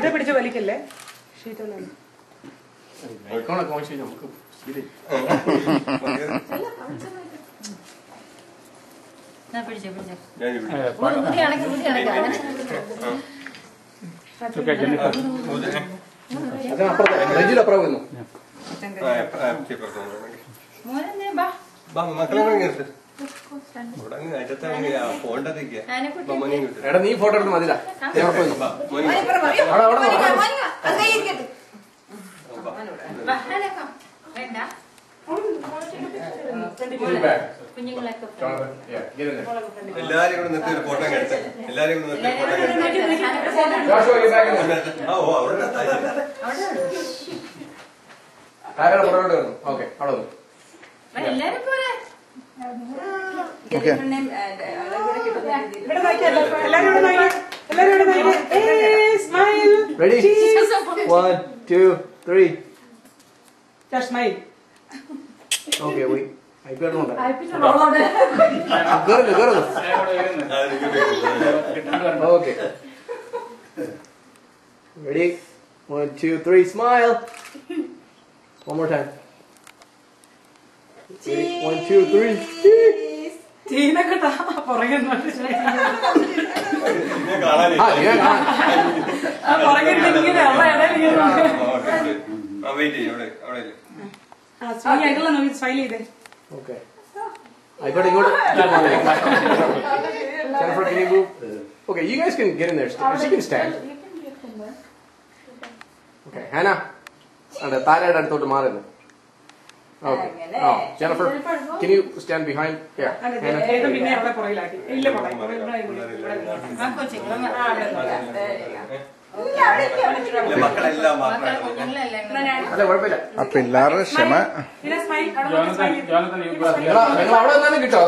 വെറുതെ പിടിച്ച് വലിക്കല്ലേ ഷീറ്റൊന്നും എടാ നീ ഫോട്ടോ എടുത്ത് മതില എല്ലാരും കൂടെ നിർത്തി ഒരു ഫോട്ടോ എടുത്ത് എല്ലാരും കൂടെ നിർത്തി ഓക്കെ അവിടെ ready 1 2 3 just smile okay wait I got one okay ready 1 2 3 smile one more time ready 1 2 3 Tina kata porangin mati. Porangin tinggi deh, apa ada ni? wait Smile aja lah, nanti smile deh. Okay. I got Jennifer, can you move? Okay, you guys can get in there. She can stand. Okay, Hannah. And the thyroid and told tomorrow. Okay. Oh, Jennifer, can you stand behind? Yeah. പിള്ളേരുടെ ക്ഷമ നിങ്ങൾ അവിടെ നിന്നാലും കിട്ടോ